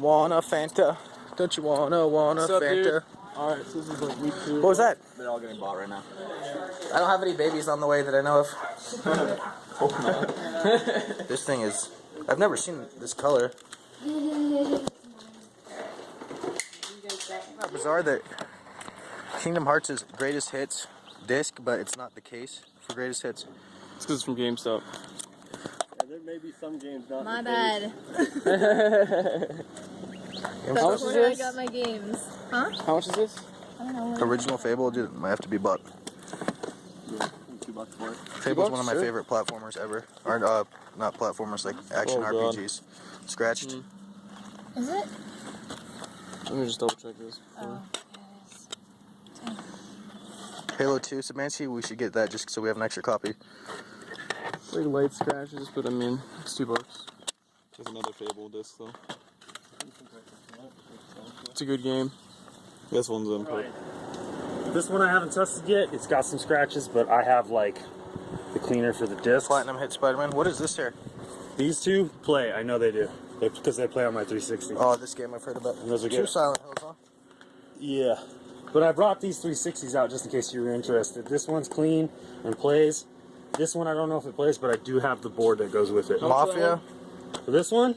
Wanna Fanta? Don't you wanna What's up, Fanta? dude? Alright, so this is like week 2. What was that? They're all getting bought right now. I don't have any babies on the way that I know of. Hope not. This thing is... I've never seen this color. Isn't that bizarre that Kingdom Hearts is greatest hits disc, but it's not the case for greatest hits? It's because it's from GameStop. Yeah, there may be some games not. My bad. How much is That's where I this? got my games. Huh? How much is this? I don't know. Original Fable, dude, might have to be bought. $2 for it. Fable's one of my Sure. favorite platformers ever. Or, not platformers, like action Oh, God. RPGs. Scratched. Is it? Let me just double check this. Oh, Halo 2, Samancy, we should get that just so we have an extra copy. Like light scratches, but I mean, it's $2. There's another Fable disc though. It's a good game. This one's in. Right. This one I haven't tested yet. It's got some scratches, but I have like the cleaner for the disc. Platinum hit Spider-Man. What is this here? These two play. I know they do. Because they play on my 360. Oh, this game I've heard about. And those are Two good. Silent Hills, huh? Yeah. But I brought these 360s out just in case you were interested. This one's clean and plays. This one I don't know if it plays, but I do have the board that goes with it. Mafia. For this one,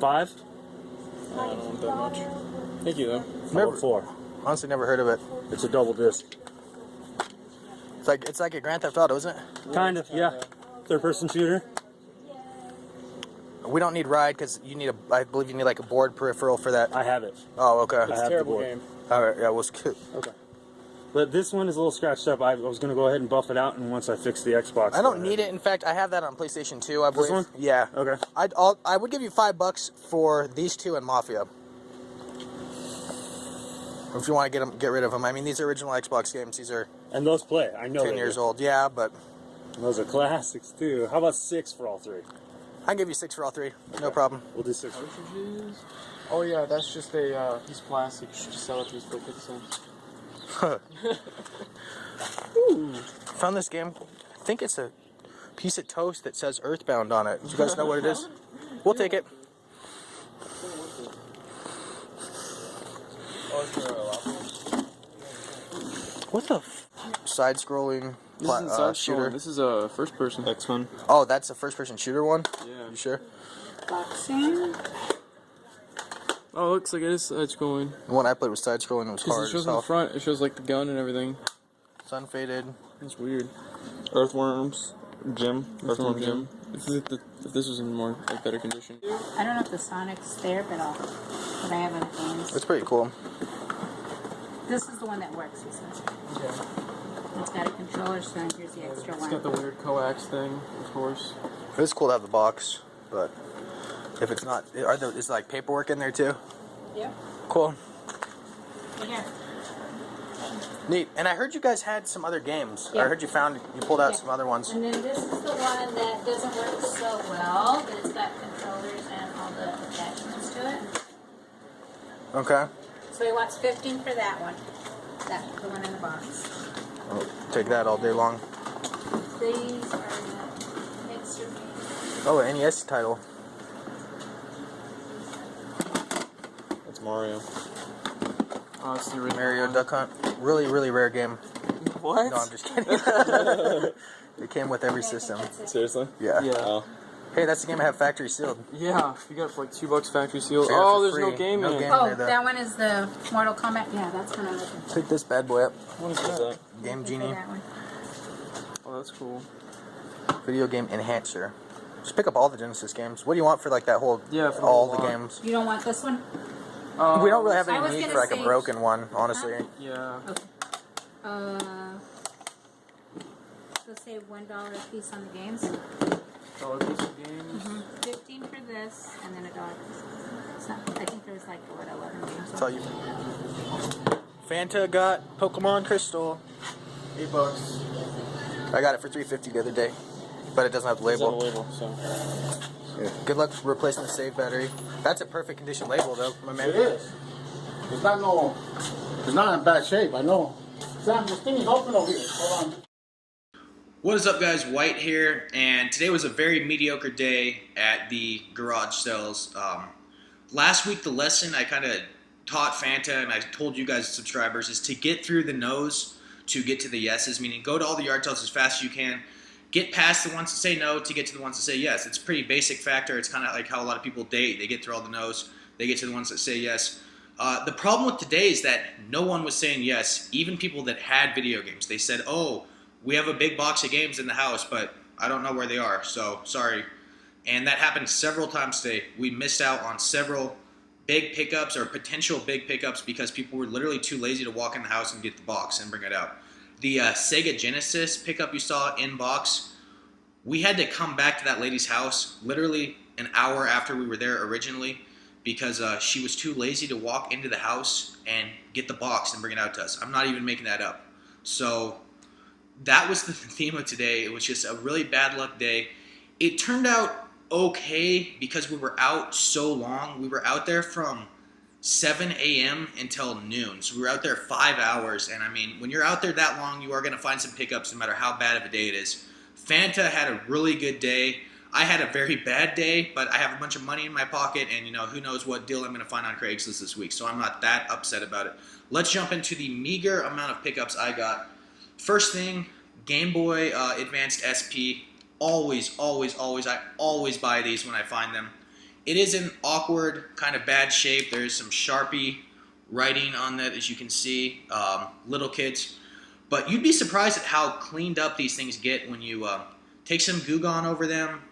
5. I don't want that much. Thank you though. Number 4. Honestly, never heard of it. It's a double disc. It's like a Grand Theft Auto, isn't it? Kind of, yeah. Third-person shooter. We don't need ride because you need I believe you need like a board peripheral for that. I have it. Oh, okay. I have the Terrible board. game. All right, yeah, well, skip. Okay. But this one is a little scratched up. I was going to go ahead and buff it out, and once I fix the Xbox... I don't need it. In fact, I have that on PlayStation 2, I believe. This one? Yeah. Okay. I would give you $5 for these two and Mafia. If you want to get rid of them. I mean, these are original Xbox games. These are And those play. I know 10 they years do. old. Yeah, but And those are classics, too. How about 6 for all 3? I can give you 6 for all 3. No problem. We'll do 6. Cartridges? Oh yeah, that's just a piece of plastic. You should just sell it to us for 50 cents. Found this game. I think it's a piece of toast that says Earthbound on it. Do you guys know what it is? We'll take it. What the side-scrolling This isn't side shooter? This is a first person. X-Men. Oh, that's a first-person shooter one? Yeah. You sure? Boxing. Oh, it looks like it is side scrolling. The one I played was side-scrolling. It was Because hard it shows as in the hell. front, it shows like the gun and everything. Sun faded. That's weird. Earthworms. Gym. Earthworm Gym. If this was in more like better condition. I don't know if the Sonic's there, but I have other games. It's pretty cool. This is the one that works, he says. It's got a controller, so here's the extra It's got the one. weird coax thing, of course. It's cool to have the box, but if it's not, is like paperwork in there too? Yep. Cool. Right here. Neat. And I heard you guys had some other games. Yeah. I heard you pulled out Yeah. some other ones. And then this is the one that doesn't work so well, but it's got controllers and all the attachments to it. Okay. So he wants 15 for that one. That's the one in the box. I'll take that all day long. These are the mixer games. Oh, an NES title. That's Mario. Oh, it's the original Mario one. Duck Hunt. Really, really rare game. What? No, I'm just kidding. It came with every system. Seriously? Yeah. Yeah. Oh. Hey, that's the game I have factory sealed. Yeah, you got it for like $2 factory sealed. Share it Oh, for there's free. no game No in it. game. Oh, There, though. that one is the Mortal Kombat. Yeah, that's what I'm looking for. Pick this bad boy up. What is that? Game Looking for Genie. that one. Oh, that's cool. Video game enhancer. Just pick up all the Genesis games. What do you want for like that whole, Yeah, for the all whole the lot. games? You don't want this one? We don't really have I was any need gonna for like a say- broken one, honestly. Yeah. Okay. Let's say $1 a piece on the games. $1 piece of games. 15 for this, and then $1 for this. It's not, I think there's like, what, 11 games. That's all you. Fanta got Pokemon Crystal. $8. I got it for $3.50 the other day, but it doesn't have the It's on the label. label, so. Good luck replacing the save battery. That's a perfect condition label, though, my man. It is. It's not in bad shape, I know. Sam, this thing is open over here. Hold on. What is up, guys? White here, and today was a very mediocre day at the garage sales. last week the lesson I kind of taught Fanta and I told you guys subscribers is to get through the no's to get to the yeses, meaning go to all the yard sales as fast as you can. Get past the ones that say no to get to the ones that say yes. It's a pretty basic factor. It's kind of like how a lot of people date. They get through all the no's. They get to the ones that say yes. The problem with today is that no one was saying yes, even people that had video games. They said, oh, we have a big box of games in the house, but I don't know where they are, so sorry. And that happened several times today. We missed out on several big pickups or potential big pickups because people were literally too lazy to walk in the house and get the box and bring it out. The Sega Genesis pickup you saw in box, we had to come back to that lady's house literally an hour after we were there originally because she was too lazy to walk into the house and get the box and bring it out to us. I'm not even making that up. So that was the theme of today. It was just a really bad luck day. It turned out okay because we were out so long. We were out there from 7 a.m. until noon. So we were out there 5 hours. And I mean, when you're out there that long, you are going to find some pickups no matter how bad of a day it is. Fanta had a really good day. I had a very bad day, but I have a bunch of money in my pocket, and who knows what deal I'm going to find on Craigslist this week. So I'm not that upset about it. Let's jump into the meager amount of pickups I got. First thing, Game Boy Advanced SP. Always I always buy these when I find them. It is in awkward, kind of bad shape. There is some Sharpie writing on that, as you can see. Little kids. But you'd be surprised at how cleaned up these things get when you take some Goo Gone over them.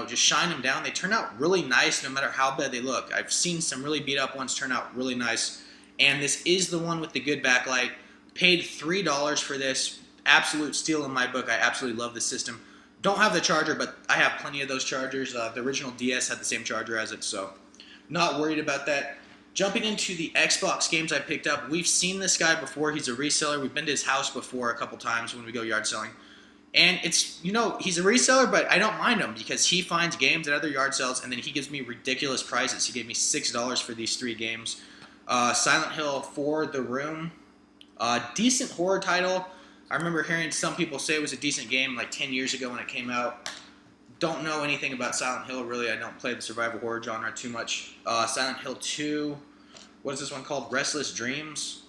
Just shine them down. They turn out really nice no matter how bad they look. I've seen some really beat up ones turn out really nice. And this is the one with the good backlight. Paid $3 for this. Absolute steal in my book. I absolutely love this system. Don't have the charger, but I have plenty of those chargers. The original DS had the same charger as it, so not worried about that. Jumping into the Xbox games I picked up, we've seen this guy before. He's a reseller. We've been to his house before a couple times when we go yard selling. And it's, he's a reseller, but I don't mind him because he finds games at other yard sales, and then he gives me ridiculous prices. He gave me $6 for these 3 games. Silent Hill 4, The Room. Decent horror title. I remember hearing some people say it was a decent game like 10 years ago when it came out. Don't know anything about Silent Hill, really. I don't play the survival horror genre too much. Silent Hill 2. What is this one called? Restless Dreams.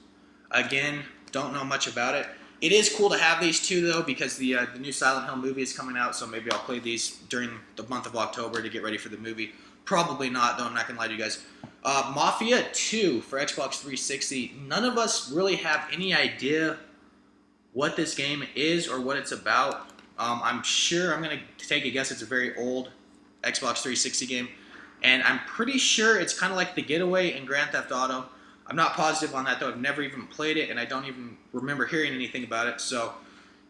Again, don't know much about it. It is cool to have these 2, though, because the new Silent Hill movie is coming out, so maybe I'll play these during the month of October to get ready for the movie. Probably not, though. I'm not going to lie to you guys. Mafia 2 for Xbox 360. None of us really have any idea what this game is or what it's about. I'm sure I'm going to take a guess it's a very old Xbox 360 game. And I'm pretty sure it's kind of like The Getaway in Grand Theft Auto. I'm not positive on that, though. I've never even played it, and I don't even remember hearing anything about it. So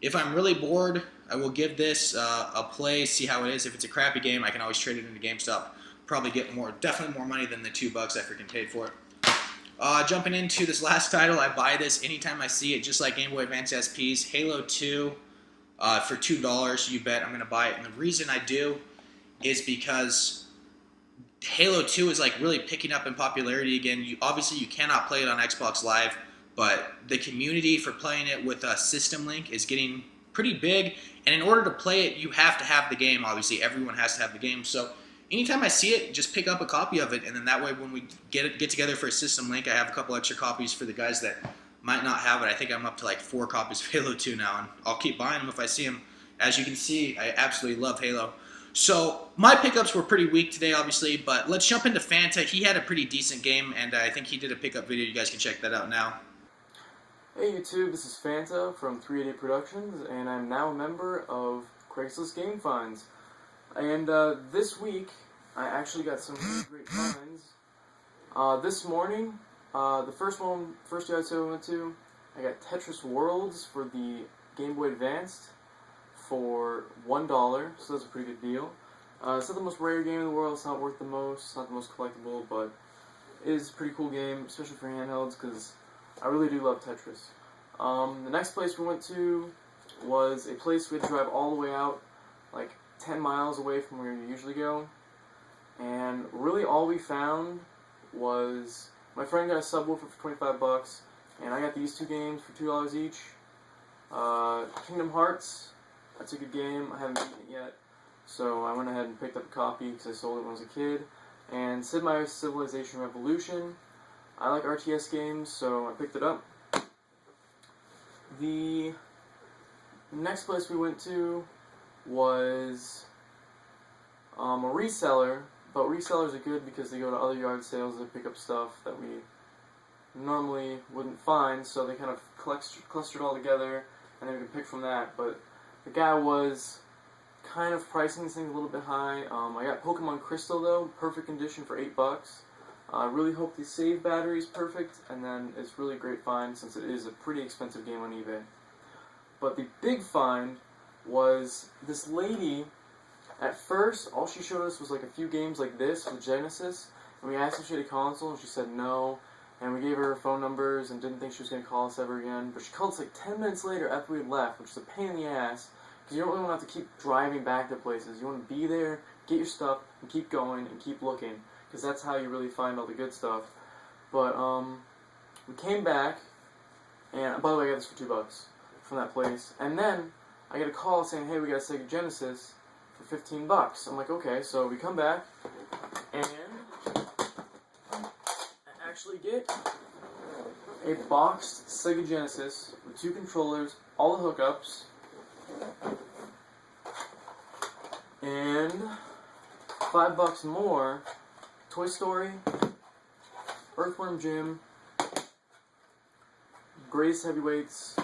if I'm really bored, I will give this a play, see how it is. If it's a crappy game, I can always trade it into GameStop. Probably get definitely more money than the $2 I freaking paid for it. Jumping into this last title, I buy this anytime I see it, just like Game Boy Advance SPs. Halo 2 for $2, you bet I'm going to buy it. And the reason I do is because Halo 2 is like really picking up in popularity again. Obviously, you cannot play it on Xbox Live, but the community for playing it with a System Link is getting pretty big. And in order to play it, you have to have the game. Obviously, everyone has to have the game. So anytime I see it, just pick up a copy of it, and then that way when we get together for a System Link, I have a couple extra copies for the guys that might not have it. I think I'm up to like 4 copies of Halo 2 now, and I'll keep buying them if I see them. As you can see, I absolutely love Halo. So my pickups were pretty weak today, obviously, but let's jump into Fanta. He had a pretty decent game, and I think he did a pickup video. You guys can check that out now. Hey YouTube, this is Fanta from 388 Productions, and I'm now a member of Craigslist Game Finds. And this week, I actually got some really great finds. This morning, the first yard sale I went to, I got Tetris Worlds for the Game Boy Advanced for $1, so that's a pretty good deal. It's not the most rare game in the world, it's not worth the most, it's not the most collectible, but it is a pretty cool game, especially for handhelds, because I really do love Tetris. The next place we went to was a place we had to drive all the way out, like 10 miles away from where we usually go. And really all we found was, my friend got a subwoofer for 25 bucks, and I got these 2 games for $2 each. Kingdom Hearts, that's a good game. I haven't beaten it yet, so I went ahead and picked up a copy because I sold it when I was a kid. And Sid Meier's Civilization Revolution. I like RTS games, so I picked it up. The next place we went to was a reseller, but resellers are good because they go to other yard sales and pick up stuff that we normally wouldn't find, so they kind of clustered all together, and then we can pick from that. But the guy was kind of pricing this thing a little bit high. I got Pokemon Crystal though, perfect condition for $8. I really hope the save battery is perfect, and then it's really a great find since it is a pretty expensive game on eBay. But the big find was this lady. At first, all she showed us was like a few games like this for Genesis, and we asked if she had a console, and she said no, and we gave her phone numbers and didn't think she was going to call us ever again. But she called us like 10 minutes later after we had left, which is a pain in the ass, because you don't really want to have to keep driving back to places. You want to be there, get your stuff, and keep going and keep looking, because that's how you really find all the good stuff. But we came back, and by the way, I got this for $2 from that place, and then I get a call saying, hey, we got a Sega Genesis for $15. I'm like, okay, so we come back, and I actually get a boxed Sega Genesis with 2 controllers, all the hookups, and $5 more, Toy Story, Earthworm Jim, Greatest Heavyweights,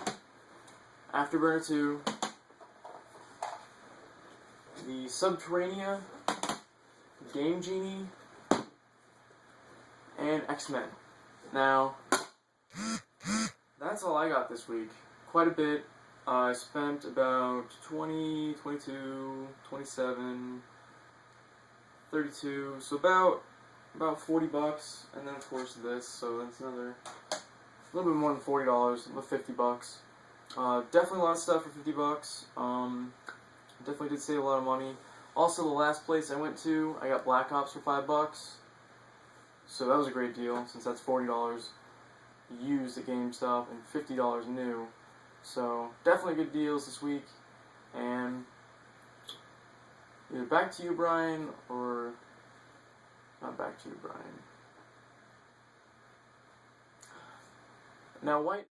Afterburner 2, the Subterranea, Game Genie, and X-Men. Now, that's all I got this week. Quite a bit. I spent about 20, 22, 27, 32, so about $40, and then of course this, so that's another, a little bit more than $40, about $50. Definitely a lot of stuff for $50. Definitely did save a lot of money. Also, the last place I went to, I got Black Ops for $5, so that was a great deal since that's $40 used at GameStop and $50 new. So definitely good deals this week, and either back to you, Brian, or not back to you, Brian. Now, White.